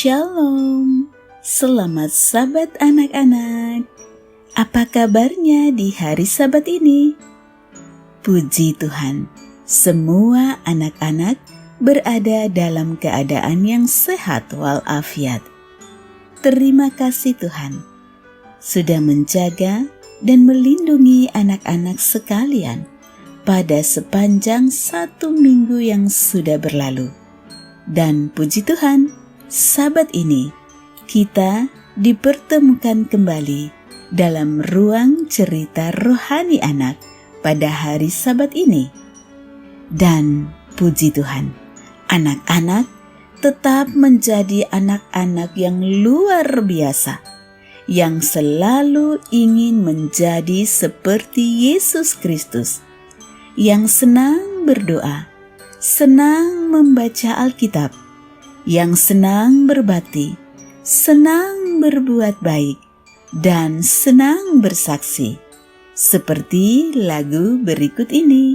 Shalom, selamat Sabat anak-anak. Apa kabarnya di hari Sabat ini? Puji Tuhan, semua anak-anak berada dalam keadaan yang sehat walafiat. Terima kasih Tuhan, sudah menjaga dan melindungi anak-anak sekalian pada sepanjang 1 minggu yang sudah berlalu. Dan puji Tuhan, Sabat ini kita dipertemukan kembali dalam ruang cerita rohani anak pada hari Sabat ini. Dan puji Tuhan, anak-anak tetap menjadi anak-anak yang luar biasa, yang selalu ingin menjadi seperti Yesus Kristus, yang senang berdoa, senang membaca Alkitab, yang senang berbakti, senang berbuat baik, dan senang bersaksi, seperti lagu berikut ini.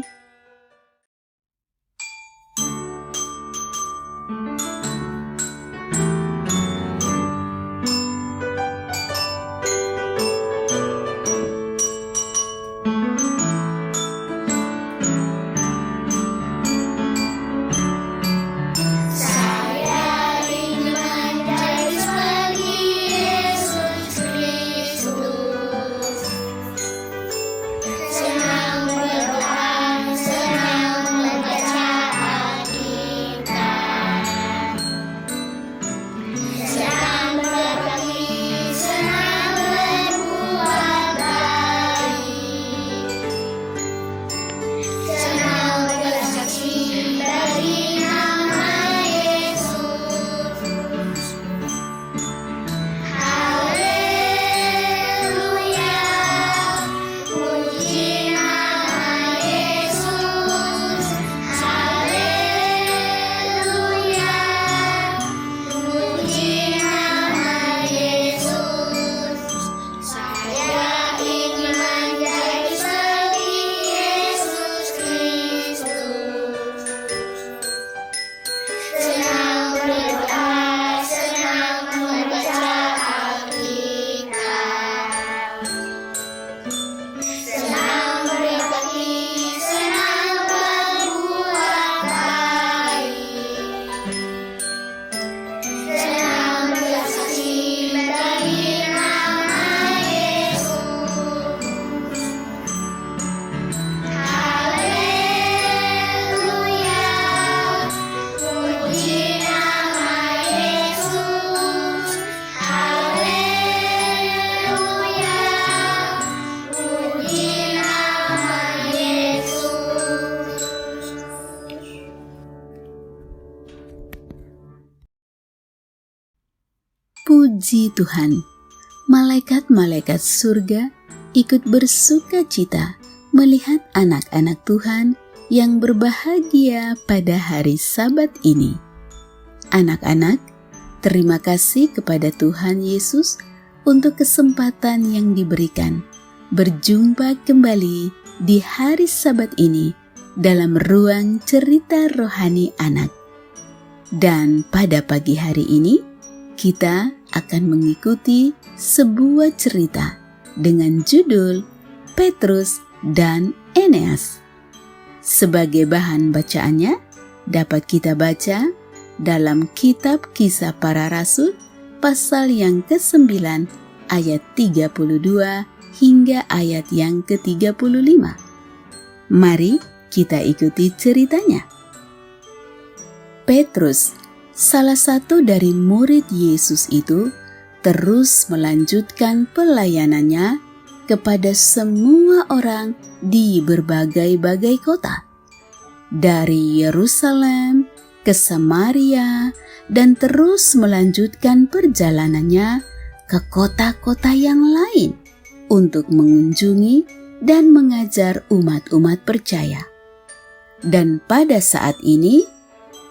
Puji Tuhan, malaikat-malaikat surga ikut bersuka cita melihat anak-anak Tuhan yang berbahagia pada hari Sabat ini. Anak-anak, terima kasih kepada Tuhan Yesus untuk kesempatan yang diberikan berjumpa kembali di hari Sabat ini dalam ruang cerita rohani anak. Dan pada pagi hari ini, kita akan mengikuti sebuah cerita dengan judul Petrus dan Eneas. Sebagai bahan bacaannya, dapat kita baca dalam kitab Kisah Para Rasul pasal yang ke-9 ayat 32 hingga ayat yang ke-35. Mari kita ikuti ceritanya. Petrus, salah satu dari murid Yesus itu, terus melanjutkan pelayanannya kepada semua orang di berbagai-bagai kota. Dari Yerusalem ke Samaria dan terus melanjutkan perjalanannya ke kota-kota yang lain untuk mengunjungi dan mengajar umat-umat percaya. Dan pada saat ini,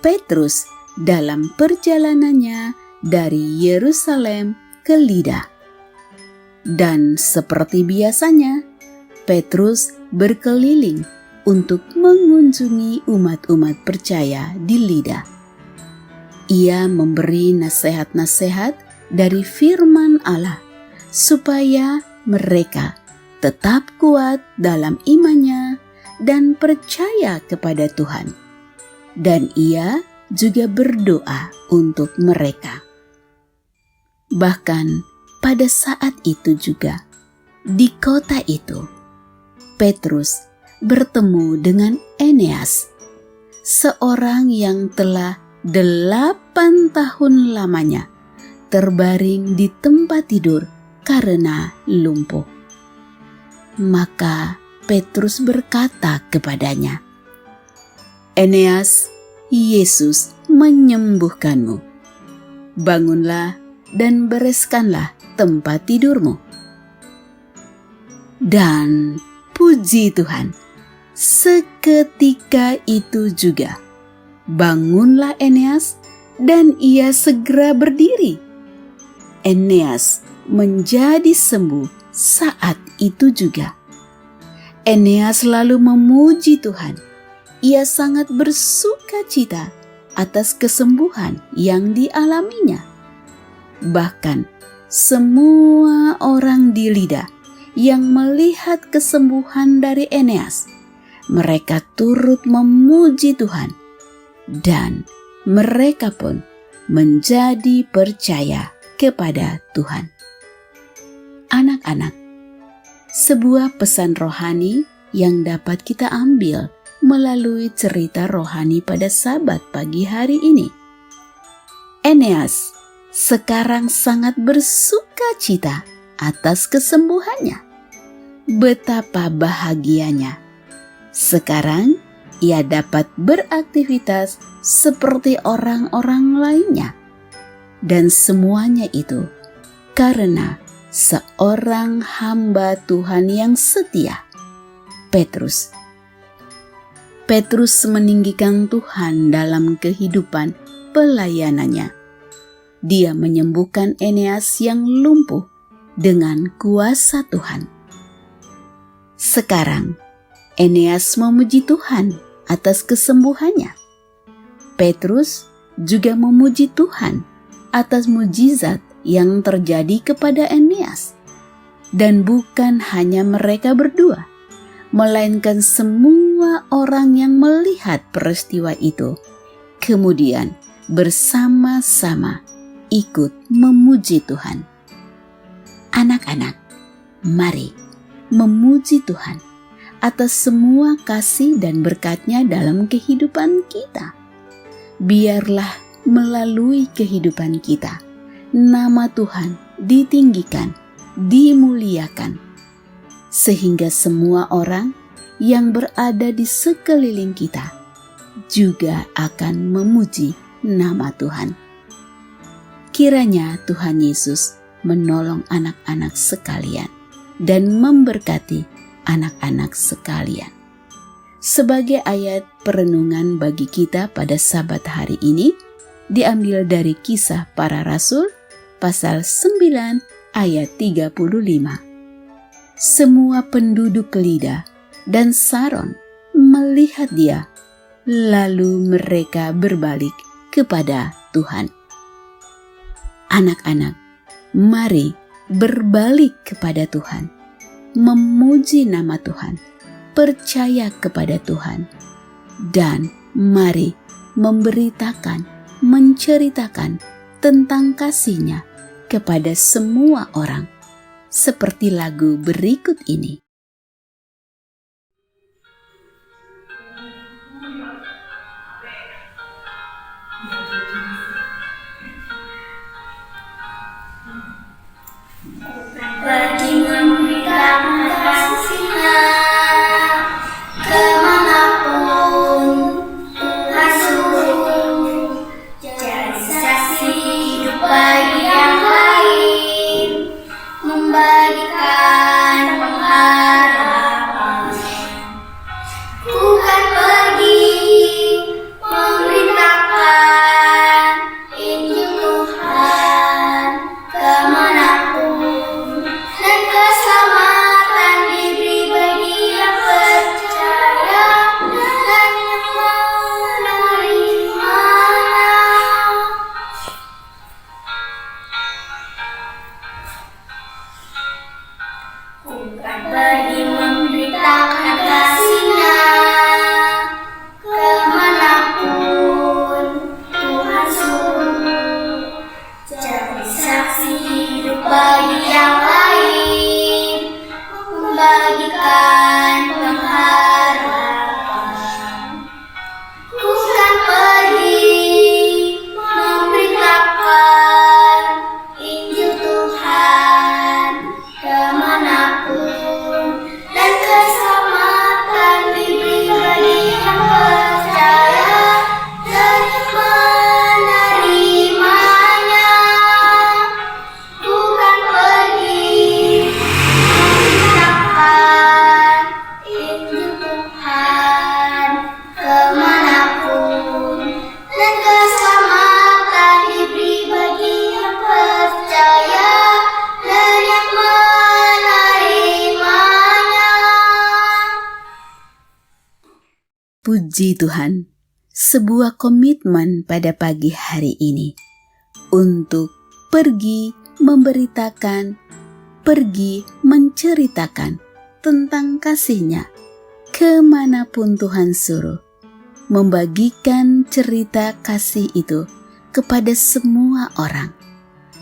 Petrus dalam perjalanannya dari Yerusalem ke Lida. Dan seperti biasanya, Petrus berkeliling untuk mengunjungi umat-umat percaya di Lida. Ia memberi nasihat-nasihat dari firman Allah supaya mereka tetap kuat dalam imannya dan percaya kepada Tuhan. Dan ia juga berdoa untuk mereka. Bahkan pada saat itu juga, di kota itu, Petrus bertemu dengan Eneas, seorang yang telah 8 tahun lamanya terbaring di tempat tidur karena lumpuh. Maka Petrus berkata kepadanya, "Eneas, Yesus menyembuhkanmu. Bangunlah dan bereskanlah tempat tidurmu." Dan puji Tuhan, seketika itu juga bangunlah Eneas dan ia segera berdiri. Eneas menjadi sembuh saat itu juga. Eneas lalu memuji Tuhan. Ia sangat bersuka cita atas kesembuhan yang dialaminya. Bahkan semua orang di Lida yang melihat kesembuhan dari Eneas, mereka turut memuji Tuhan, dan mereka pun menjadi percaya kepada Tuhan. Anak-anak, sebuah pesan rohani yang dapat kita ambil melalui cerita rohani pada Sabat pagi hari ini. Eneas sekarang sangat bersuka cita atas kesembuhannya. Betapa bahagianya. Sekarang ia dapat beraktivitas seperti orang-orang lainnya. Dan semuanya itu karena seorang hamba Tuhan yang setia, Petrus. Petrus meninggikan Tuhan dalam kehidupan pelayanannya. Dia menyembuhkan Eneas yang lumpuh dengan kuasa Tuhan. Sekarang, Eneas memuji Tuhan atas kesembuhannya. Petrus juga memuji Tuhan atas mujizat yang terjadi kepada Eneas. Dan bukan hanya mereka berdua, melainkan semua orang yang melihat peristiwa itu, kemudian bersama-sama ikut memuji Tuhan. Anak-anak, mari memuji Tuhan atas semua kasih dan berkat-Nya dalam kehidupan kita. Biarlah melalui kehidupan kita, nama Tuhan ditinggikan, dimuliakan, sehingga semua orang yang berada di sekeliling kita juga akan memuji nama Tuhan. Kiranya Tuhan Yesus menolong anak-anak sekalian dan memberkati anak-anak sekalian. Sebagai ayat perenungan bagi kita pada Sabat hari ini, diambil dari Kisah Para Rasul pasal 9 ayat 35. Semua penduduk Lida dan Saron melihat dia, lalu mereka berbalik kepada Tuhan. Anak-anak, mari berbalik kepada Tuhan, memuji nama Tuhan, percaya kepada Tuhan, dan mari memberitakan, menceritakan tentang kasih-Nya kepada semua orang, seperti lagu berikut ini. Pergi memberitakan kasih-Nya kemanapun Tuhan suruh, jadi saksi hidup bagi yang lain, membagikan pengharapan. Ku kan pergi memberitakan Puji Tuhan, sebuah komitmen pada pagi hari ini untuk pergi memberitakan, pergi menceritakan tentang kasih-Nya kemanapun Tuhan suruh, membagikan cerita kasih itu kepada semua orang,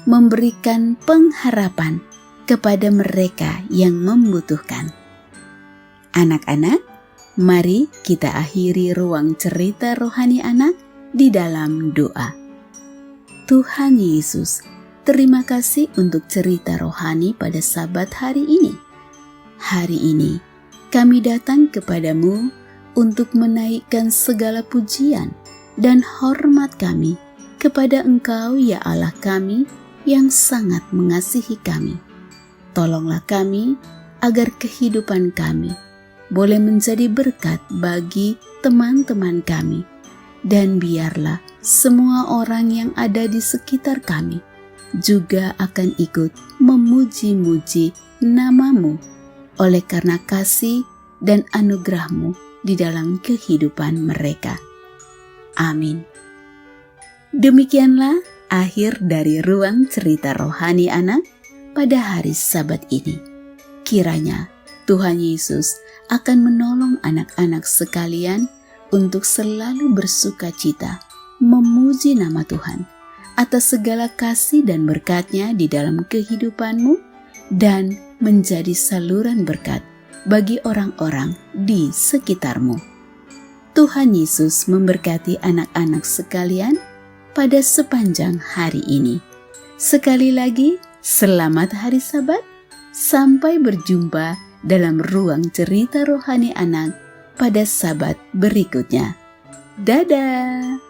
memberikan pengharapan kepada mereka yang membutuhkan. Anak-anak, mari kita akhiri ruang cerita rohani anak di dalam doa. Tuhan Yesus, terima kasih untuk cerita rohani pada Sabat hari ini. Hari ini kami datang kepadamu untuk menaikkan segala pujian dan hormat kami kepada Engkau ya Allah kami yang sangat mengasihi kami. Tolonglah kami agar kehidupan kami boleh menjadi berkat bagi teman-teman kami, dan biarlah semua orang yang ada di sekitar kami juga akan ikut memuji-muji nama-Mu oleh karena kasih dan anugerah-Mu di dalam kehidupan mereka. Amin. Demikianlah akhir dari ruang cerita rohani anak pada hari Sabat ini. Kiranya Tuhan Yesus akan menolong anak-anak sekalian untuk selalu bersuka cita, memuji nama Tuhan atas segala kasih dan berkat-Nya di dalam kehidupanmu dan menjadi saluran berkat bagi orang-orang di sekitarmu. Tuhan Yesus memberkati anak-anak sekalian pada sepanjang hari ini. Sekali lagi, selamat hari Sabat. Sampai berjumpa dalam ruang cerita rohani anak pada Sabat berikutnya. Dadah!